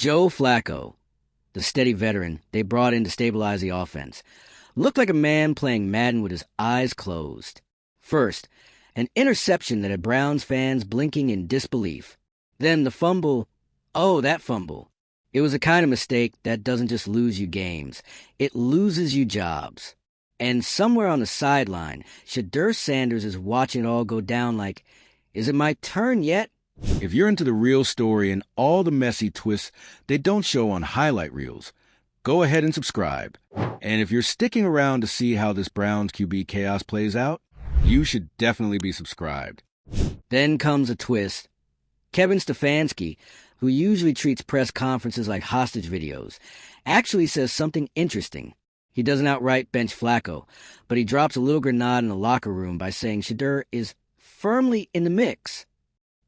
Joe Flacco, the steady veteran they brought in to stabilize the offense, looked like a man playing Madden with his eyes closed. First, an interception that had Browns fans blinking in disbelief. Then the fumble. Oh, that fumble. It was a kind of mistake that doesn't just lose you games. It loses you jobs. And somewhere on the sideline, Shedeur Sanders is watching it all go down like, is it my turn yet? If you're into the real story and all the messy twists they don't show on highlight reels, go ahead and subscribe. And if you're sticking around to see how this Browns QB chaos plays out, you should definitely be subscribed. Then comes a twist. Kevin Stefanski, who usually treats press conferences like hostage videos, actually says something interesting. He doesn't outright bench Flacco, but he drops a little grenade in the locker room by saying Shedeur is firmly in the mix.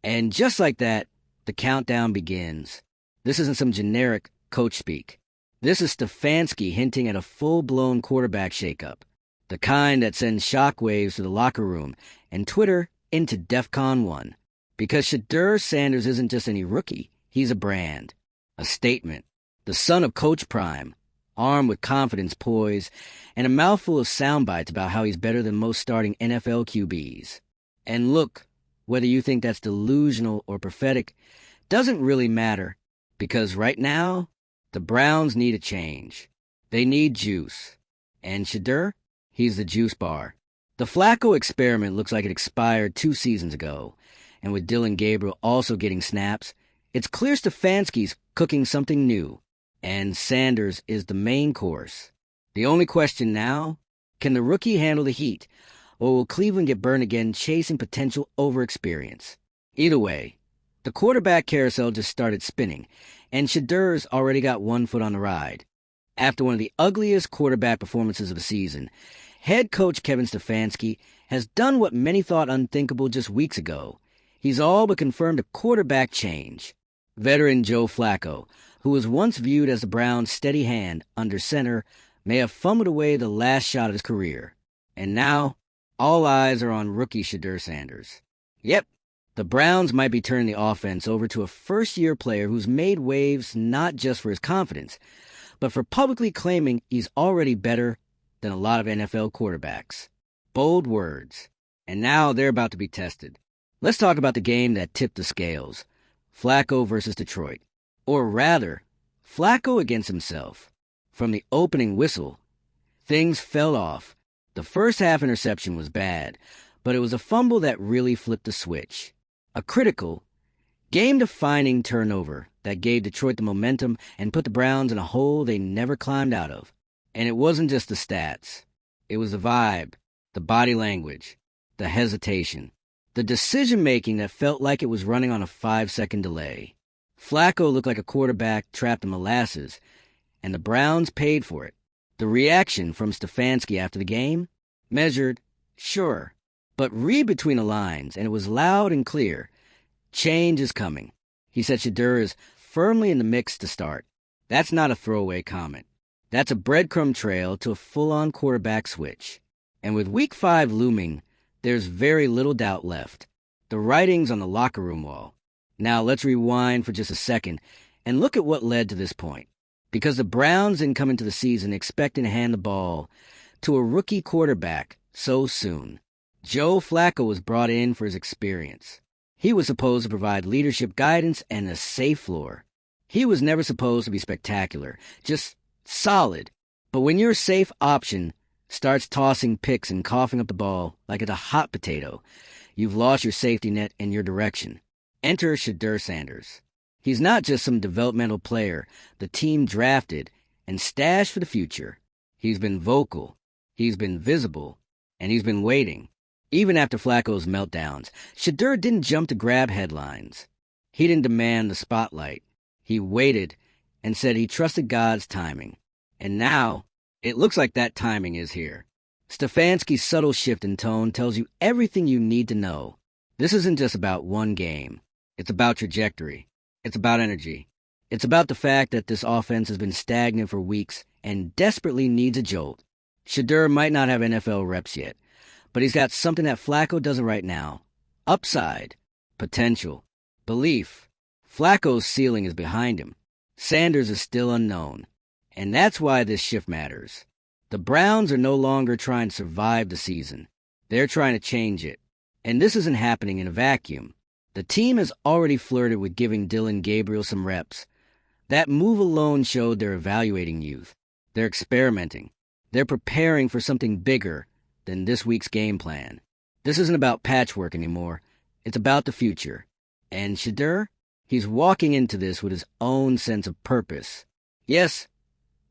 And just like that, the countdown begins. This isn't some generic coach speak. This is Stefanski hinting at a full-blown quarterback shakeup, the kind that sends shockwaves to the locker room and Twitter into DEFCON 1. Because Shedeur Sanders isn't just any rookie, he's a brand, a statement, the son of Coach Prime, armed with confidence, poise, and a mouthful of sound bites about how he's better than most starting NFL QBs. And look, whether you think that's delusional or prophetic, doesn't really matter, because right now, the Browns need a change. They need juice. And Shedeur, he's the juice bar. The Flacco experiment looks like it expired 2 seasons ago, and with Dylan Gabriel also getting snaps, it's clear Stefanski's cooking something new, and Sanders is the main course. The only question now, can the rookie handle the heat, or will Cleveland get burned again chasing potential overexperience? Either way, the quarterback carousel just started spinning, and Shedeur's already got one foot on the ride. After one of the ugliest quarterback performances of the season, head coach Kevin Stefanski has done what many thought unthinkable just weeks ago. He's all but confirmed a quarterback change. Veteran Joe Flacco, who was once viewed as the Browns' steady hand under center, may have fumbled away the last shot of his career. And now, all eyes are on rookie Shedeur Sanders. Yep, the Browns might be turning the offense over to a first-year player who's made waves not just for his confidence, but for publicly claiming he's already better than a lot of NFL quarterbacks. Bold words. And now they're about to be tested. Let's talk about the game that tipped the scales. Flacco versus Detroit. Or rather, Flacco against himself. From the opening whistle, things fell off. The first half interception was bad, but it was a fumble that really flipped the switch. A critical, game-defining turnover that gave Detroit the momentum and put the Browns in a hole they never climbed out of. And it wasn't just the stats. It was the vibe, the body language, the hesitation, the decision-making that felt like it was running on a 5-second delay. Flacco looked like a quarterback trapped in molasses, and the Browns paid for it. The reaction from Stefanski after the game? Measured, sure, but read between the lines, and it was loud and clear. Change is coming. He said Shedeur is firmly in the mix to start. That's not a throwaway comment. That's a breadcrumb trail to a full-on quarterback switch. And with Week 5 looming, there's very little doubt left. The writing's on the locker room wall. Now let's rewind for just a second and look at what led to this point. Because the Browns didn't come into the season expecting to hand the ball to a rookie quarterback so soon. Joe Flacco was brought in for his experience. He was supposed to provide leadership guidance and a safe floor. He was never supposed to be spectacular, just solid. But when your safe option starts tossing picks and coughing up the ball like it's a hot potato, you've lost your safety net and your direction. Enter Shedeur Sanders. He's not just some developmental player the team drafted and stashed for the future. He's been vocal, he's been visible, and he's been waiting. Even after Flacco's meltdowns, Shedeur didn't jump to grab headlines. He didn't demand the spotlight. He waited and said he trusted God's timing. And now, it looks like that timing is here. Stefanski's subtle shift in tone tells you everything you need to know. This isn't just about one game. It's about trajectory. It's about energy. It's about the fact that this offense has been stagnant for weeks and desperately needs a jolt. Shedeur might not have NFL reps yet, but he's got something that Flacco doesn't right now. Upside, potential, belief. Flacco's ceiling is behind him. Sanders is still unknown, and that's why this shift matters. The Browns are no longer trying to survive the season. They're trying to change it. And this isn't happening in a vacuum. The team has already flirted with giving Dillon Gabriel some reps. That move alone showed they're evaluating youth. They're experimenting. They're preparing for something bigger than this week's game plan. This isn't about patchwork anymore. It's about the future. And Shedeur? He's walking into this with his own sense of purpose. Yes,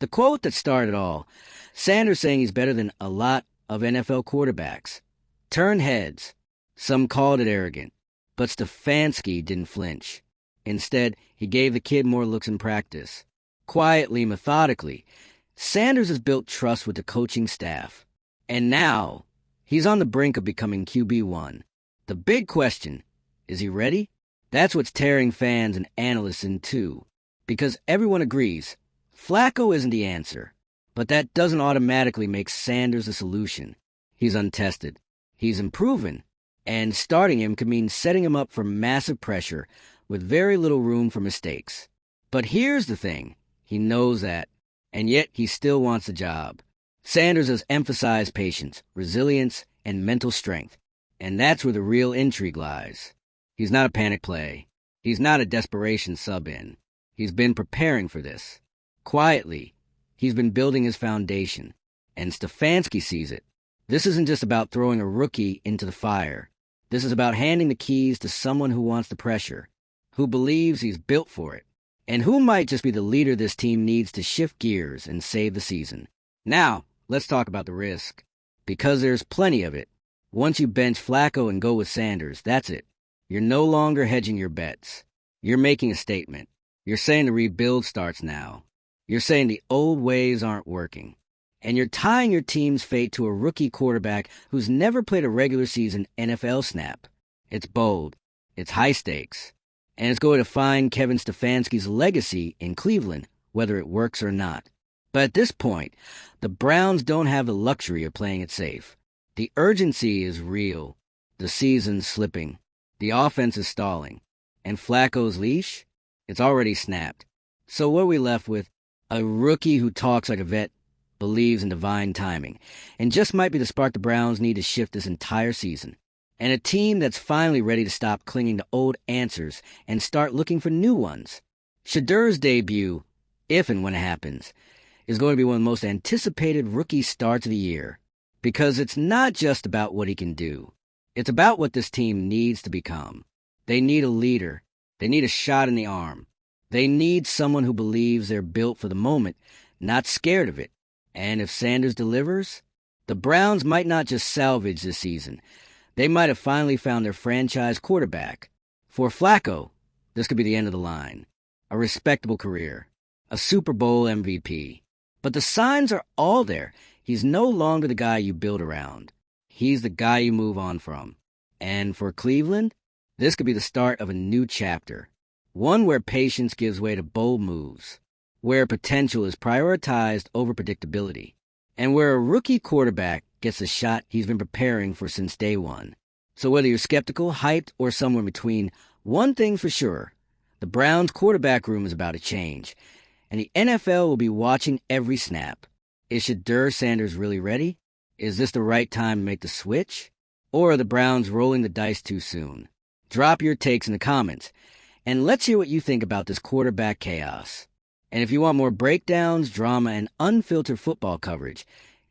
the quote that started it all, Sanders saying he's better than a lot of NFL quarterbacks, turned heads. Some called it arrogant, but Stefanski didn't flinch. Instead, he gave the kid more looks in practice. Quietly, methodically, Sanders has built trust with the coaching staff. And now, he's on the brink of becoming QB1. The big question, is he ready? That's what's tearing fans and analysts in two. Because everyone agrees, Flacco isn't the answer. But that doesn't automatically make Sanders the solution. He's untested. He's unproven. And starting him could mean setting him up for massive pressure with very little room for mistakes. But here's the thing. He knows that. And yet he still wants the job. Sanders has emphasized patience, resilience, and mental strength. And that's where the real intrigue lies. He's not a panic play. He's not a desperation sub-in. He's been preparing for this. Quietly, he's been building his foundation. And Stefanski sees it. This isn't just about throwing a rookie into the fire. This is about handing the keys to someone who wants the pressure, who believes he's built for it, and who might just be the leader this team needs to shift gears and save the season. Now, let's talk about the risk. Because there's plenty of it. Once you bench Flacco and go with Sanders, that's it. You're no longer hedging your bets. You're making a statement. You're saying the rebuild starts now. You're saying the old ways aren't working. And you're tying your team's fate to a rookie quarterback who's never played a regular season NFL snap. It's bold. It's high stakes. And it's going to define Kevin Stefanski's legacy in Cleveland, whether it works or not. But at this point, the Browns don't have the luxury of playing it safe. The urgency is real. The season's slipping. The offense is stalling. And Flacco's leash? It's already snapped. So what are we left with? A rookie who talks like a vet, believes in divine timing, and just might be the spark the Browns need to shift this entire season. And a team that's finally ready to stop clinging to old answers and start looking for new ones. Shedeur's debut, if and when it happens, is going to be one of the most anticipated rookie starts of the year. Because it's not just about what he can do. It's about what this team needs to become. They need a leader. They need a shot in the arm. They need someone who believes they're built for the moment, not scared of it. And if Sanders delivers, the Browns might not just salvage this season. They might have finally found their franchise quarterback. For Flacco, this could be the end of the line. A respectable career. A Super Bowl MVP. But the signs are all there. He's no longer the guy you build around. He's the guy you move on from. And for Cleveland, this could be the start of a new chapter. One where patience gives way to bold moves. Where potential is prioritized over predictability. And where a rookie quarterback gets the shot he's been preparing for since day one. So whether you're skeptical, hyped, or somewhere in between, one thing's for sure. The Browns' quarterback room is about to change. And the NFL will be watching every snap. Is Shedeur Sanders really ready? Is this the right time to make the switch? Or are the Browns rolling the dice too soon? Drop your takes in the comments. And let's hear what you think about this quarterback chaos. And if you want more breakdowns, drama, and unfiltered football coverage,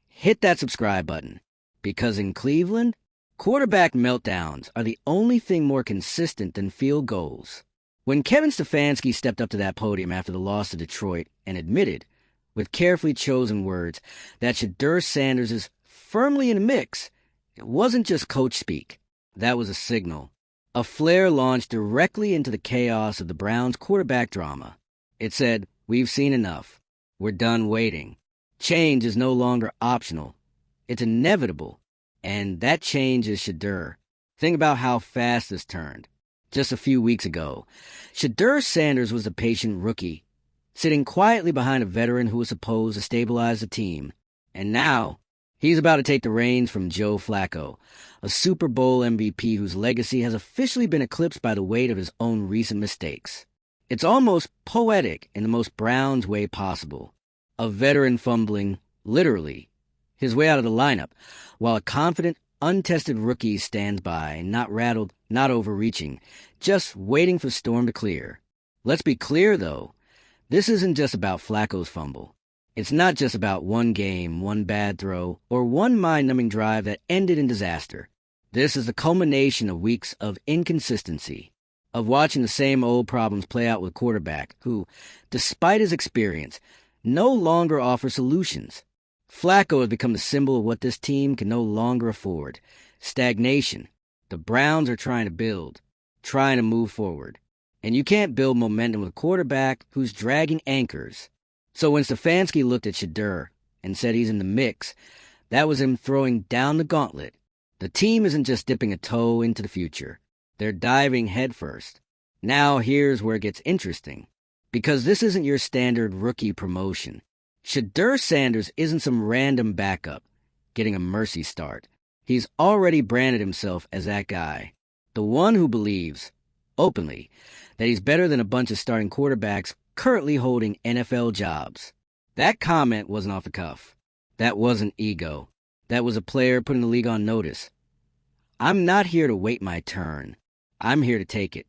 hit that subscribe button. Because in Cleveland, quarterback meltdowns are the only thing more consistent than field goals. When Kevin Stefanski stepped up to that podium after the loss to Detroit and admitted, with carefully chosen words, that Shedeur Sanders is firmly in the mix, it wasn't just coach speak. That was a signal. A flare launched directly into the chaos of the Browns' quarterback drama. It said, "We've seen enough. We're done waiting. Change is no longer optional. It's inevitable." And that change is Shedeur. Think about how fast this turned. Just a few weeks ago, Shedeur Sanders was a patient rookie, sitting quietly behind a veteran who was supposed to stabilize the team. And now, he's about to take the reins from Joe Flacco, a Super Bowl MVP whose legacy has officially been eclipsed by the weight of his own recent mistakes. It's almost poetic in the most Browns way possible. A veteran fumbling, literally, his way out of the lineup, while a confident, untested rookie stands by, not rattled, not overreaching, just waiting for storm to clear. Let's be clear, though. This isn't just about Flacco's fumble. It's not just about one game, one bad throw, or one mind-numbing drive that ended in disaster. This is the culmination of weeks of inconsistency, of watching the same old problems play out with quarterback who, despite his experience, no longer offers solutions. Flacco has become the symbol of what this team can no longer afford. Stagnation. The Browns are trying to build, trying to move forward. And you can't build momentum with a quarterback who's dragging anchors. So when Stefanski looked at Shedeur and said he's in the mix, that was him throwing down the gauntlet. The team isn't just dipping a toe into the future. They're diving headfirst. Now here's where it gets interesting. Because this isn't your standard rookie promotion. Shedeur Sanders isn't some random backup getting a mercy start. He's already branded himself as that guy. The one who believes, openly, that he's better than a bunch of starting quarterbacks currently holding NFL jobs. That comment wasn't off the cuff. That wasn't ego. That was a player putting the league on notice. I'm not here to wait my turn. I'm here to take it.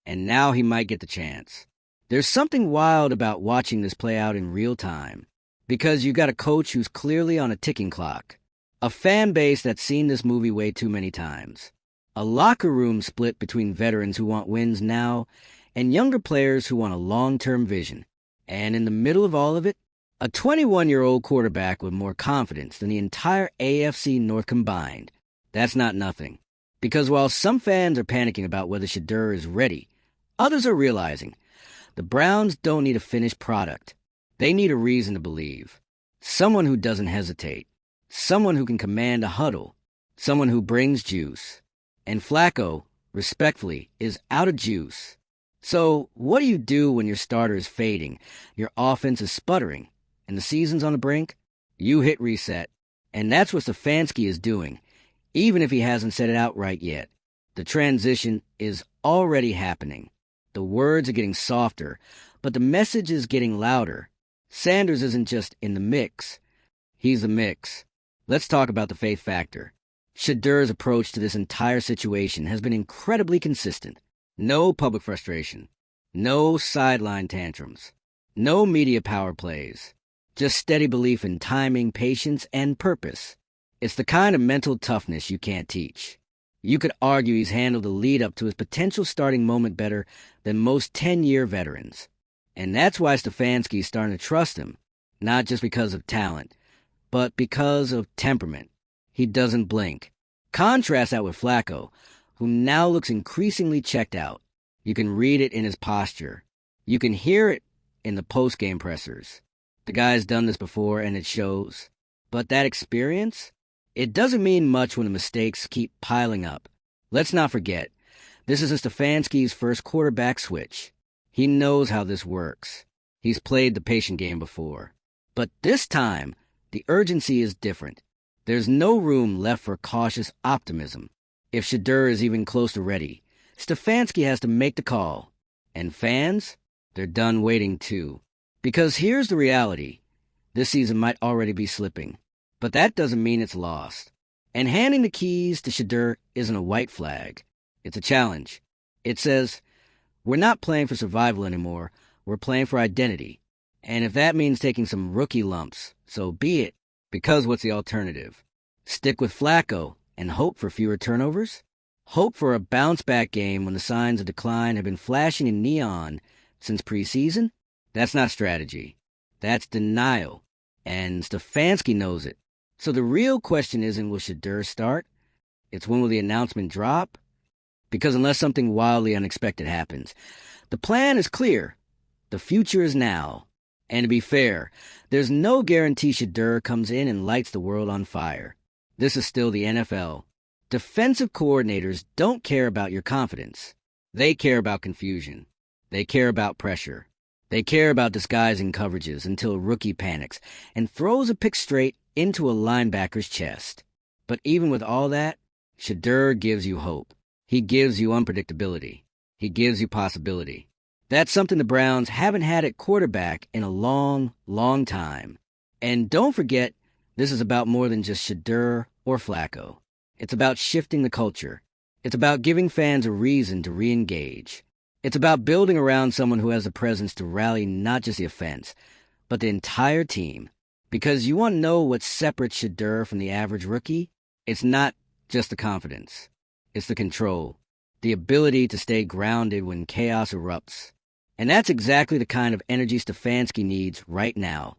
And now he might get the chance. There's something wild about watching this play out in real time. Because you've got a coach who's clearly on a ticking clock. A fan base that's seen this movie way too many times. A locker room split between veterans who want wins now and younger players who want a long-term vision. And in the middle of all of it, a 21-year-old quarterback with more confidence than the entire AFC North combined. That's not nothing. Because while some fans are panicking about whether Shedeur is ready, others are realizing the Browns don't need a finished product. They need a reason to believe. Someone who doesn't hesitate. Someone who can command a huddle. Someone who brings juice. And Flacco, respectfully, is out of juice. So what do you do when your starter is fading, your offense is sputtering, and the season's on the brink? You hit reset. And that's what Stefanski is doing, even if he hasn't said it outright yet. The transition is already happening. The words are getting softer, but the message is getting louder. Sanders isn't just in the mix. He's the mix. Let's talk about the faith factor. Shedeur's approach to this entire situation has been incredibly consistent. No public frustration. No sideline tantrums. No media power plays. Just steady belief in timing, patience, and purpose. It's the kind of mental toughness you can't teach. You could argue he's handled the lead-up to his potential starting moment better than most 10-year veterans. And that's why Stefanski's starting to trust him, not just because of talent, but because of temperament. He doesn't blink. Contrast that with Flacco, who now looks increasingly checked out. You can read it in his posture. You can hear it in the post-game pressers. The guy's done this before, and it shows. But that experience? It doesn't mean much when the mistakes keep piling up. Let's not forget, this is Stefanski's first quarterback switch. He knows how this works. He's played the patient game before. But this time, the urgency is different. There's no room left for cautious optimism. If Shedeur is even close to ready, Stefanski has to make the call. And fans, they're done waiting too. Because here's the reality. This season might already be slipping. But that doesn't mean it's lost. And handing the keys to Shedeur isn't a white flag. It's a challenge. It says, we're not playing for survival anymore. We're playing for identity. And if that means taking some rookie lumps, so be it. Because what's the alternative? Stick with Flacco and hope for fewer turnovers? Hope for a bounce-back game when the signs of decline have been flashing in neon since preseason? That's not strategy. That's denial. And Stefanski knows it. So the real question isn't will Shedeur start? It's when will the announcement drop? Because unless something wildly unexpected happens, the plan is clear. The future is now. And to be fair, there's no guarantee Shedeur comes in and lights the world on fire. This is still the NFL. Defensive coordinators don't care about your confidence. They care about confusion. They care about pressure. They care about disguising coverages until a rookie panics and throws a pick straight into a linebacker's chest. But even with all that, Shedeur gives you hope. He gives you unpredictability. He gives you possibility. That's something the Browns haven't had at quarterback in a long, long time. And don't forget, this is about more than just Shedeur or Flacco. It's about shifting the culture. It's about giving fans a reason to re-engage. It's about building around someone who has the presence to rally not just the offense, but the entire team. Because you want to know what separates Shedeur from the average rookie? It's not just the confidence. It's the control. The ability to stay grounded when chaos erupts. And that's exactly the kind of energy Stefanski needs right now.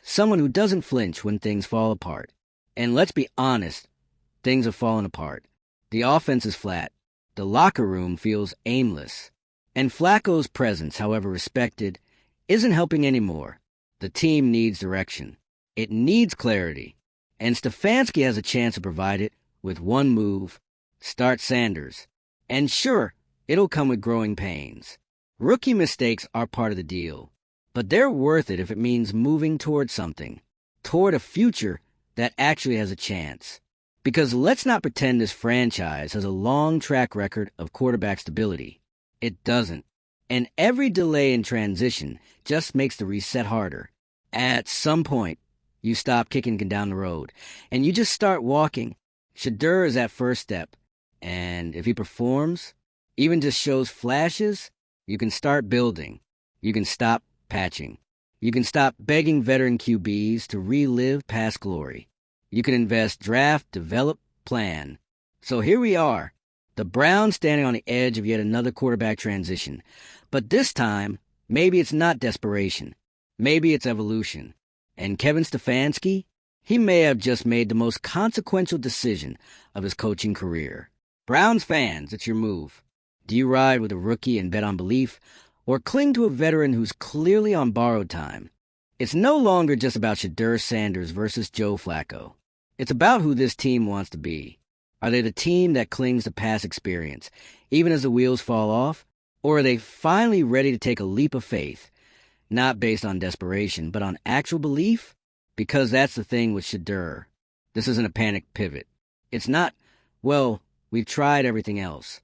Someone who doesn't flinch when things fall apart. And let's be honest, things have fallen apart. The offense is flat. The locker room feels aimless. And Flacco's presence, however respected, isn't helping anymore. The team needs direction. It needs clarity. And Stefanski has a chance to provide it with one move: start Sanders. And sure, it'll come with growing pains. Rookie mistakes are part of the deal. But they're worth it if it means moving toward something. Toward a future that actually has a chance. Because let's not pretend this franchise has a long track record of quarterback stability. It doesn't. And every delay in transition just makes the reset harder. At some point, you stop kicking down the road, and you just start walking. Shedeur is that first step. And if he performs, even just shows flashes, you can start building. You can stop patching. You can stop begging veteran QBs to relive past glory. You can invest, draft, develop, plan. So here we are, the Browns standing on the edge of yet another quarterback transition. But this time, maybe it's not desperation. Maybe it's evolution. And Kevin Stefanski, he may have just made the most consequential decision of his coaching career. Browns fans, it's your move. Do you ride with a rookie and bet on belief, or cling to a veteran who's clearly on borrowed time? It's no longer just about Shedeur Sanders versus Joe Flacco. It's about who this team wants to be. Are they the team that clings to past experience, even as the wheels fall off? Or are they finally ready to take a leap of faith, not based on desperation, but on actual belief? Because that's the thing with Shedeur. This isn't a panicked pivot. It's not, well, we've tried everything else.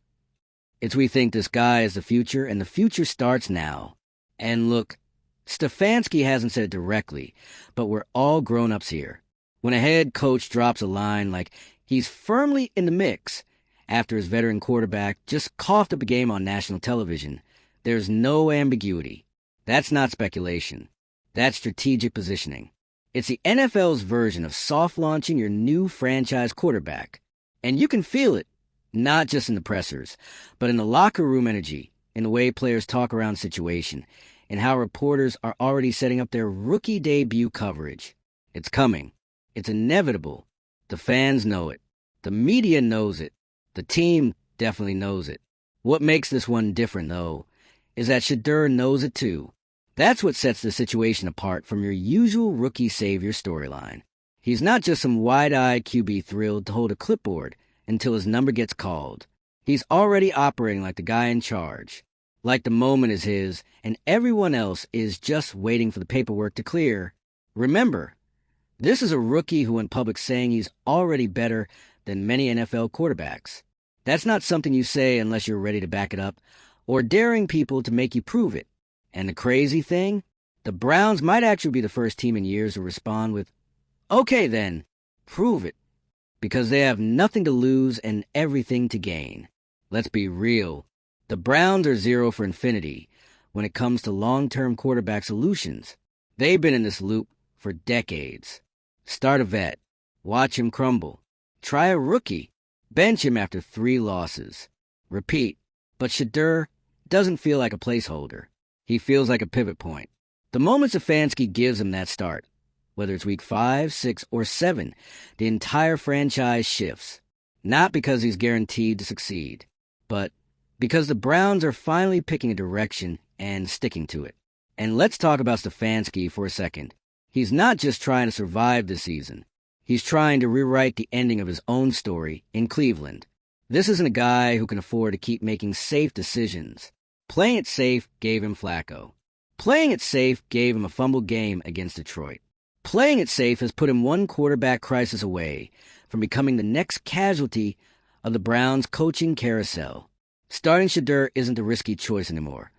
It's we think this guy is the future, and the future starts now. And look, Stefanski hasn't said it directly, but we're all grown-ups here. When a head coach drops a line like he's firmly in the mix after his veteran quarterback just coughed up a game on national television, there's no ambiguity. That's not speculation. That's strategic positioning. It's the NFL's version of soft-launching your new franchise quarterback. And you can feel it, not just in the pressers, but in the locker room energy, in the way players talk around situation, and how reporters are already setting up their rookie debut coverage. It's coming. It's inevitable. The fans know it. The media knows it. The team definitely knows it. What makes this one different, though, is that Shedeur knows it too. That's what sets the situation apart from your usual rookie savior storyline. He's not just some wide-eyed QB thrilled to hold a clipboard until his number gets called. He's already operating like the guy in charge. Like the moment is his, and everyone else is just waiting for the paperwork to clear. Remember, this is a rookie who in public saying he's already better than many NFL quarterbacks. That's not something you say unless you're ready to back it up, or daring people to make you prove it. And the crazy thing? The Browns might actually be the first team in years to respond with, okay then, prove it. Because they have nothing to lose and everything to gain. Let's be real. The Browns are zero for infinity when it comes to long-term quarterback solutions. They've been in this loop for decades. Start a vet. Watch him crumble. Try a rookie. Bench him after 3 losses. Repeat. But Shedeur doesn't feel like a placeholder. He feels like a pivot point. The moment Stefanski gives him that start, whether it's week 5, 6, or 7, the entire franchise shifts. Not because he's guaranteed to succeed, but because the Browns are finally picking a direction and sticking to it. And let's talk about Stefanski for a second. He's not just trying to survive this season. He's trying to rewrite the ending of his own story in Cleveland. This isn't a guy who can afford to keep making safe decisions. Playing it safe gave him Flacco. Playing it safe gave him a fumble game against Detroit. Playing it safe has put him one quarterback crisis away from becoming the next casualty of the Browns' coaching carousel. Starting Shedeur isn't a risky choice anymore.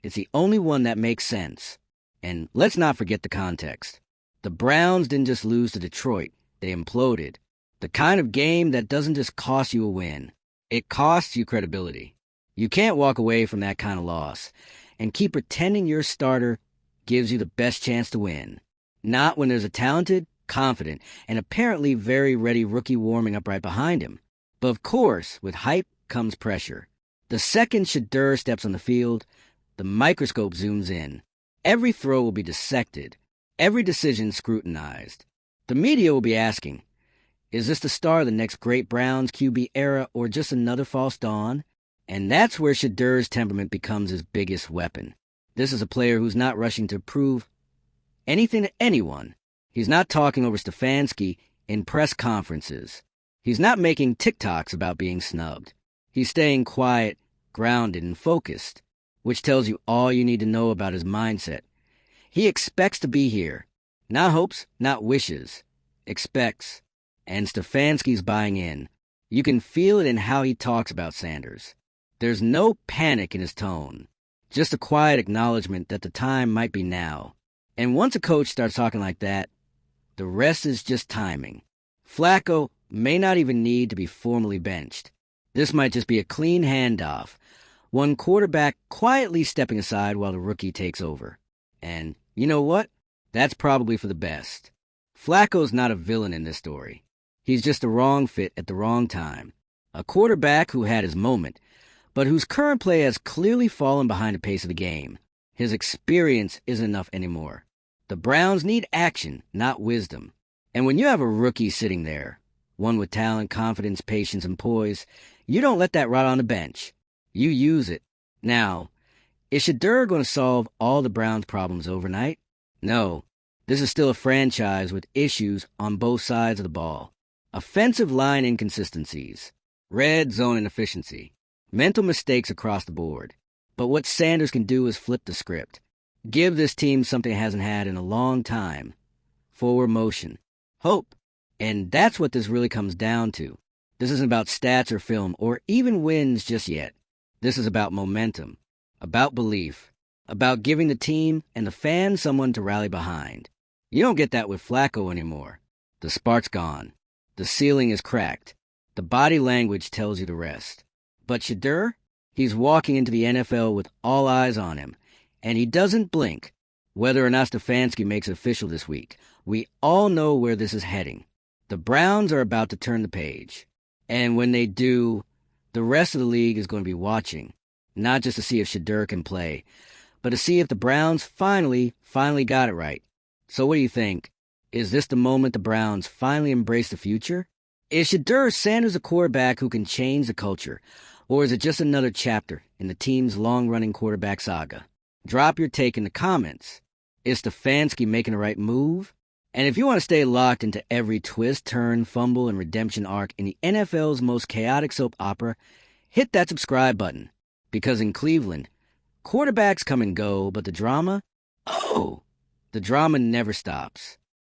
It's the only one that makes sense. And let's not forget the context. The Browns didn't just lose to Detroit, they imploded. The kind of game that doesn't just cost you a win, it costs you credibility. You can't walk away from that kind of loss and keep pretending your starter gives you the best chance to win. Not when there's a talented, confident, and apparently very ready rookie warming up right behind him. But of course, with hype comes pressure. The second Shedeur steps on the field, the microscope zooms in. Every throw will be dissected, every decision scrutinized. The media will be asking, is this the start of the next great Browns QB era or just another false dawn? And that's where Shedeur's temperament becomes his biggest weapon. This is a player who's not rushing to prove anything to anyone. He's not talking over Stefanski in press conferences. He's not making TikToks about being snubbed. He's staying quiet, grounded, and focused, which tells you all you need to know about his mindset. He expects to be here. Not hopes, not wishes. Expects. And Stefanski's buying in. You can feel it in how he talks about Sanders. There's no panic in his tone. Just a quiet acknowledgement that the time might be now. And once a coach starts talking like that, the rest is just timing. Flacco may not even need to be formally benched. This might just be a clean handoff. One quarterback quietly stepping aside while the rookie takes over. And you know what? That's probably for the best. Flacco's not a villain in this story. He's just the wrong fit at the wrong time. A quarterback who had his moment, but whose current play has clearly fallen behind the pace of the game. His experience isn't enough anymore. The Browns need action, not wisdom. And when you have a rookie sitting there, one with talent, confidence, patience, and poise, you don't let that rot on the bench. You use it. Now, is Shedeur going to solve all the Browns' problems overnight? No. This is still a franchise with issues on both sides of the ball. Offensive line inconsistencies, red zone inefficiency, mental mistakes across the board. But what Sanders can do is flip the script. Give this team something it hasn't had in a long time. Forward motion. Hope. And that's what this really comes down to. This isn't about stats or film or even wins just yet. This is about momentum, about belief, about giving the team and the fans someone to rally behind. You don't get that with Flacco anymore. The spark's gone. The ceiling is cracked. The body language tells you the rest. But Shedeur? He's walking into the NFL with all eyes on him, and he doesn't blink. Whether or not Stefanski makes it official this week, we all know where this is heading. The Browns are about to turn the page. And when they do, the rest of the league is going to be watching, not just to see if Shedeur can play, but to see if the Browns finally got it right. So what do you think? Is this the moment the Browns finally embrace the future? Is Shedeur Sanders a quarterback who can change the culture? Or is it just another chapter in the team's long-running quarterback saga? Drop your take in the comments. Is Stefanski making the right move? And if you want to stay locked into every twist, turn, fumble, and redemption arc in the NFL's most chaotic soap opera, hit that subscribe button. Because in Cleveland, quarterbacks come and go, but the drama? Oh, the drama never stops.